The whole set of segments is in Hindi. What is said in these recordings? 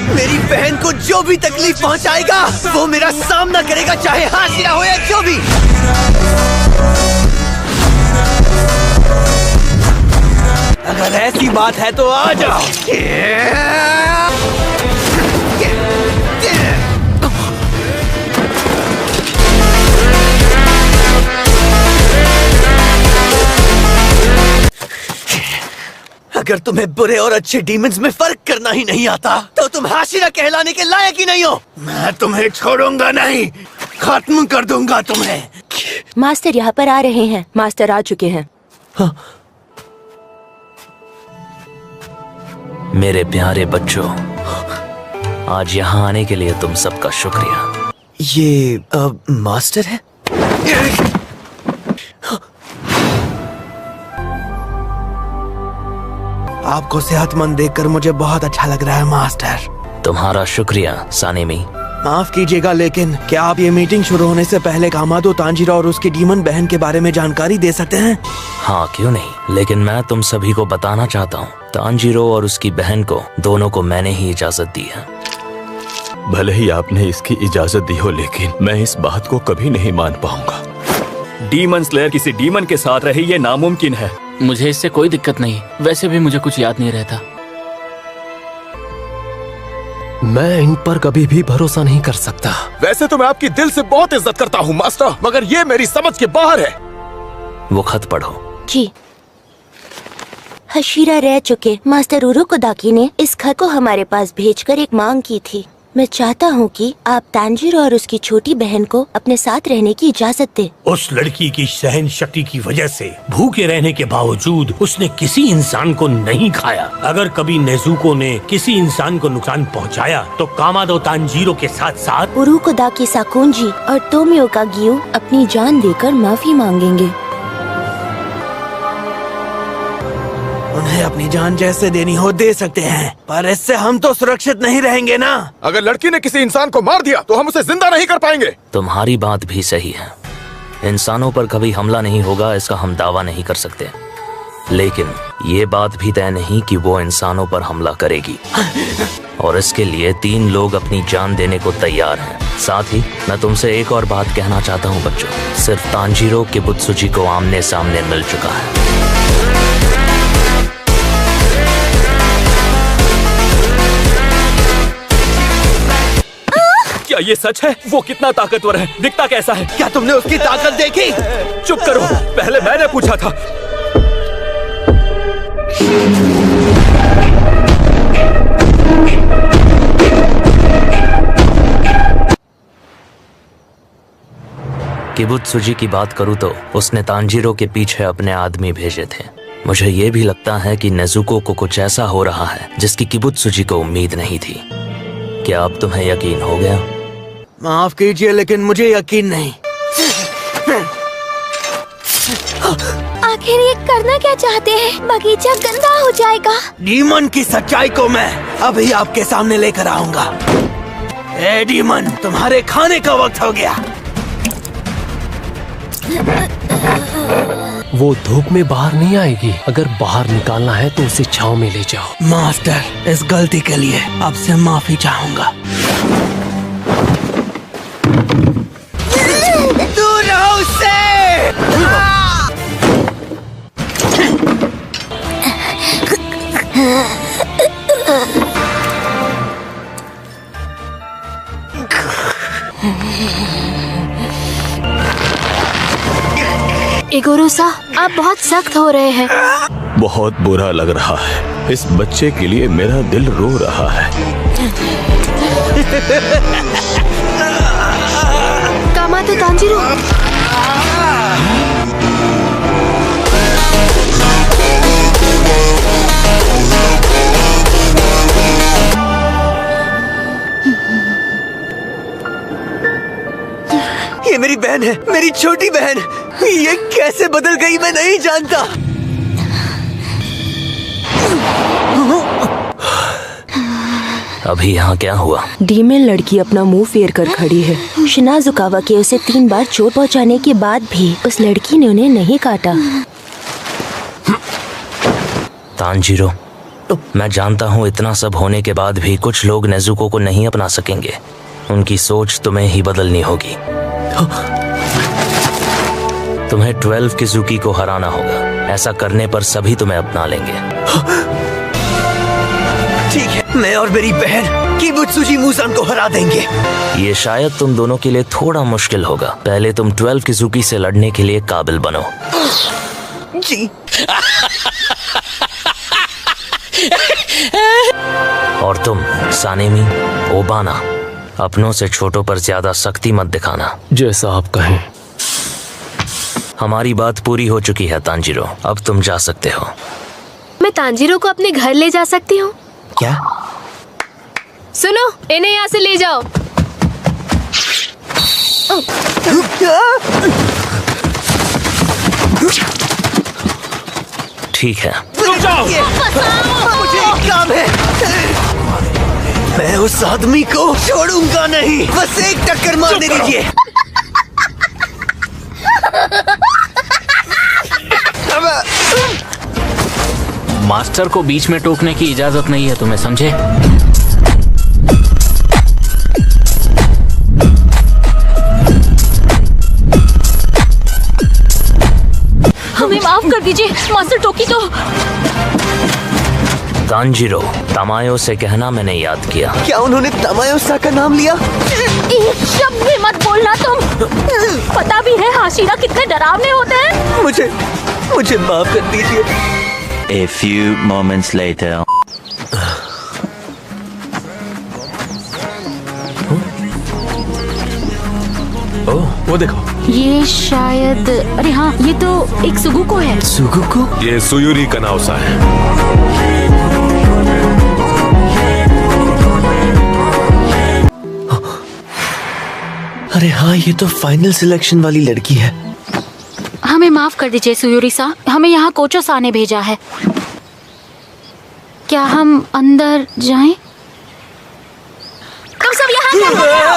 मेरी बहन को जो भी तकलीफ पहुंचाएगा वो मेरा सामना करेगा, चाहे हाशिरा हो या जो भी। अगर ऐसी बात है तो आ जाओ। अगर तुम्हें बुरे और अच्छे डीमंस में फर्क करना ही नहीं आता तो तुम हाशिरा कहलाने के लायक ही नहीं हो। मैं तुम्हें छोड़ूंगा नहीं, खत्म कर दूंगा तुम्हें। मास्टर यहाँ पर आ रहे हैं। मास्टर आ चुके हैं। हाँ। मेरे प्यारे बच्चों, आज यहाँ आने के लिए तुम सबका शुक्रिया। ये मास्टर है? आपको सेहतमंद देखकर मुझे बहुत अच्छा लग रहा है मास्टर। तुम्हारा शुक्रिया सानेमी। माफ कीजिएगा, लेकिन क्या आप ये मीटिंग शुरू होने से पहले कामादो तांजीरो और उसकी डीमन बहन के बारे में जानकारी दे सकते हैं? हाँ, क्यों नहीं, लेकिन मैं तुम सभी को बताना चाहता हूँ, तांजीरो और उसकी बहन को दोनों को मैंने ही इजाजत दी है। भले ही आपने इसकी इजाजत दी हो, लेकिन मैं इस बात को कभी नहीं मान पाऊंगा। डीमन स्लेयर किसी डीमन के साथ रहे, ये नामुमकिन है। मुझे इससे कोई दिक्कत नहीं, वैसे भी मुझे कुछ याद नहीं रहता। मैं इन पर कभी भी भरोसा नहीं कर सकता। वैसे तो मैं आपकी दिल से बहुत इज्जत करता हूँ मास्टर, मगर ये मेरी समझ के बाहर है। वो खत पढ़ो। जी। हाशिरा रह चुके मास्टर उरोकोदाकी ने इस खत को हमारे पास भेजकर एक मांग की थी। मैं चाहता हूँ कि आप तांजीरो और उसकी छोटी बहन को अपने साथ रहने की इजाजत दें। उस लड़की की सहन शक्ति की वजह से भूखे रहने के बावजूद उसने किसी इंसान को नहीं खाया। अगर कभी नेजुको ने किसी इंसान को नुकसान पहुँचाया तो कामादो तांजीरो के साथ साथ उरोकोदाकी साकुंजी और तोमियोका गियो अपनी जान देकर माफी मांगेंगे। उन्हें अपनी जान जैसे देनी हो दे सकते हैं, पर इससे हम तो सुरक्षित नहीं रहेंगे ना। अगर लड़की ने किसी इंसान को मार दिया तो हम उसे जिंदा नहीं कर पाएंगे। तुम्हारी बात भी सही है, इंसानों पर कभी हमला नहीं होगा इसका हम दावा नहीं कर सकते, लेकिन ये बात भी तय नहीं कि वो इंसानों पर हमला करेगी। और इसके लिए 3 लोग अपनी जान देने को तैयार हैं। साथ ही मैं तुमसे एक और बात कहना चाहता हूँ बच्चों, सिर्फ तांजीरो किबुत्सुजी को आमने सामने मिल चुका है। क्या ये सच है? वो कितना ताकतवर है, दिखता कैसा है? क्या तुमने उसकी ताकत देखी? चुप करो, पहले मैंने पूछा था। किबुत्सुजी की बात करूँ तो उसने तांजीरो के पीछे अपने आदमी भेजे थे। मुझे ये भी लगता है कि नेजुको को कुछ ऐसा हो रहा है जिसकी किबुत्सुजी को उम्मीद नहीं थी। क्या अब तुम्हें यकीन हो गया? माफ कीजिए, लेकिन मुझे यकीन नहीं। आखिर ये करना क्या चाहते हैं? बगीचा गंदा हो जाएगा। डीमन की सच्चाई को मैं अभी आपके सामने लेकर आऊंगा। ए डीमन, तुम्हारे खाने का वक्त हो गया। वो धूप में बाहर नहीं आएगी। अगर बाहर निकालना है तो उसे छांव में ले जाओ। मास्टर, इस गलती के लिए आपसे माफी चाहूंगा। दूर रहो उससे। इगोरुसा, आप बहुत सख्त हो रहे हैं। बहुत बुरा लग रहा है। इस बच्चे के लिए मेरा दिल रो रहा है। कामादो तांजीरो। ये मेरी बहन है, मेरी छोटी बहन। ये कैसे बदल गई मैं नहीं जानता। अभी यहाँ क्या हुआ? डीमन लड़की अपना मुंह फेर कर खड़ी है। शिनाजुकावा के उसे 3 बार चोट पहुँचाने के बाद भी उस लड़की ने उन्हें नहीं काटा। तांजीरो, मैं जानता हूँ इतना सब होने के बाद भी कुछ लोग नेजुको को नहीं अपना सकेंगे। उनकी सोच तुम्हें ही बदलनी होगी। तुम्हें 12 किजुकी को हराना होगा। ऐसा करने पर सभी तुम्हें अपना लेंगे। ठीक है, मैं और मेरी बहन किबुत्सुजी मुसान को हरा देंगे। ये शायद तुम दोनों के लिए थोड़ा मुश्किल होगा। पहले तुम 12 किजुकी से लड़ने के लिए काबिल बनो। जी। और तुम सानेमी, ओबाना, अपनों से छोटों पर ज्यादा सख्ती मत दिखाना। जैसा आप कहें। हमारी बात पूरी हो चुकी है तांजीरो, अब तुम जा सकते हो। मैं तांजीरो को अपने घर ले जा सकती हूँ? क्या? सुनो, इन्हें यहाँ से ले जाओ। ठीक है। मुझे एक काम है। मैं उस आदमी को छोड़ूंगा नहीं। बस एक टक्कर मार दे दीजिए। मास्टर को बीच में टोकने की इजाजत नहीं है, तुम्हें समझे? हमें माफ कर दीजिए, मास्टर टोकी तो। तांजीरो, तमायो से कहना मैंने याद किया। क्या उन्होंने तमायो-सा का नाम लिया? एक शब्द भी मत बोलना तुम। पता भी है हाशिरा कितने डरावने होते हैं। मुझे माफ कर दीजिए। A few moments later. ओह, वो देखो। ये शायद, अरे हाँ, ये तो एक सुगुको है। सुगुको? ये सुयुरी कनाउसा है। अरे हाँ, ये तो फाइनल सिलेक्शन वाली लड़की है। हमें माफ कर दीजिए सुयूरी सा, हमें यहाँ कोचो सा ने भेजा है। क्या हम अंदर जाएं? तुम सब यहाँ क्या कर रहे हो?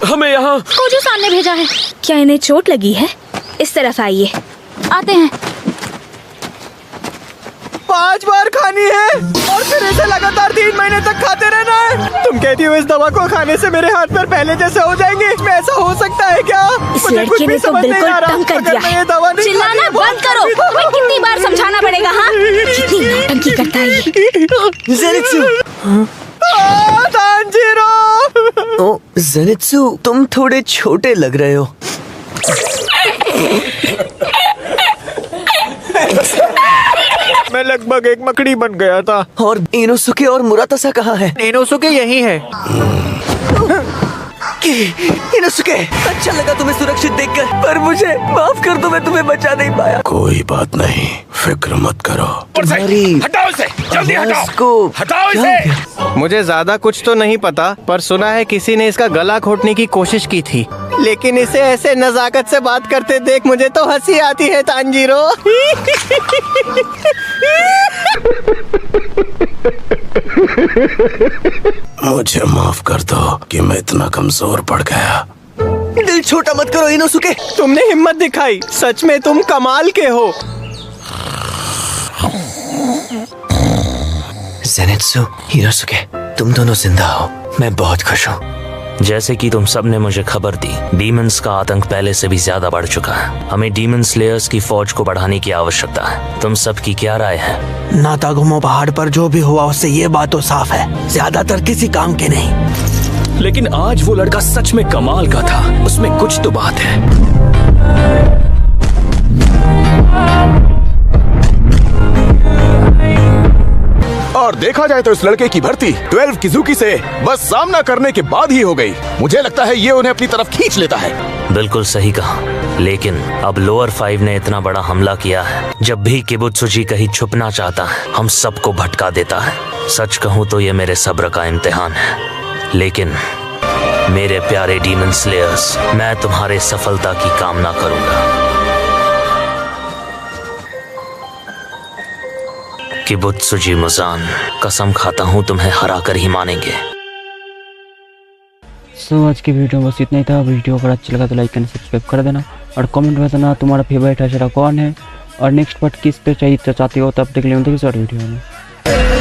हमें यहाँ कोचो सा ने भेजा है। क्या इन्हें चोट लगी है? इस तरफ आइए। आते हैं। 5 बार खानी है और फिर ऐसे लगातार 3 महीने तक खाते रहना है। तुम कहती हो इस दवा को खाने से मेरे हाथ पैर पहले जैसे हो जाएंगे? मैं ऐसा हो सकता है क्या? इस लड़के ने तो बिल्कुल तंग कर दिया है। चिल्लाना बंद करो। तुम्हें कितनी बार समझाना पड़ेगा? हाँ, कितनी नौटंकी करता है ये। ज़ेनित्सु। तांजीरो। ओ ज़ेनित्सु, तुम थोड़े छोटे लग रहे हो। मैं लगभग एक मकड़ी बन गया था। और इनोसुके और मुरातासा कहाँ है? इनोसुके यही है। इनोसुके, अच्छा लगा तुम्हें सुरक्षित देखकर, पर मुझे माफ कर दो, मैं तुम्हें बचा नहीं पाया। कोई बात नहीं, फिक्र मत करो। हटाओ इसे, जल्दी हटाओ। हटाओ इसे। मुझे ज्यादा कुछ तो नहीं पता, पर सुना है किसी ने इसका गला घोटने की कोशिश की थी, लेकिन इसे ऐसे नजाकत से बात करते देख मुझे तो हंसी आती है तांजीरो। मुझे माफ कर दो कि मैं इतना कमजोर पड़ गया। दिल छोटा मत करो इनोसुके। तुमने हिम्मत दिखाई, सच में तुम कमाल के हो। ज़ेनित्सु, इनोसुके, तुम दोनों जिंदा हो, मैं बहुत खुश हूँ। जैसे कि तुम सब ने मुझे खबर दी, डीमंस का आतंक पहले से भी ज्यादा बढ़ चुका है। हमें डीमन स्लेयर्स की फौज को बढ़ाने की आवश्यकता है। तुम सबकी क्या राय है? नातागुमो पहाड़ पर जो भी हुआ उससे ये बात तो साफ है, ज्यादातर किसी काम के नहीं। लेकिन आज वो लड़का सच में कमाल का था, उसमें कुछ तो बात है। और देखा जाए तो इस लड़के की भर्ती 12 किजुकी से बस सामना करने के बाद ही हो गई। मुझे लगता है ये उन्हें अपनी तरफ खींच लेता है। बिल्कुल सही कहा, लेकिन अब लोअर 5 ने इतना बड़ा हमला किया है। जब भी किबुत्सुजी कहीं छुपना चाहता है, हम सबको भटका देता है। सच कहूँ तो ये मेरे सब्र का इम्तिहान है। लेकिन मेरे प्यारे डीमन स्लेयर्स, मैं तुम्हारे सफलता की कामना करूंगा। किबुत्सुजी मुसान, कसम खाता हूँ तुम्हें हरा कर ही मानेंगे। आज की वीडियो बस इतना ही था। वीडियो अगर अच्छा लगा तो लाइक एंड सब्सक्राइब कर देना। और कमेंट में बताना तुम्हारा फेवरेट हशरा कौन है और नेक्स्ट पार्ट किस पे चाहिए चाहते हो, तब तक के लिए मिलते हैं शॉर्ट वीडियो में।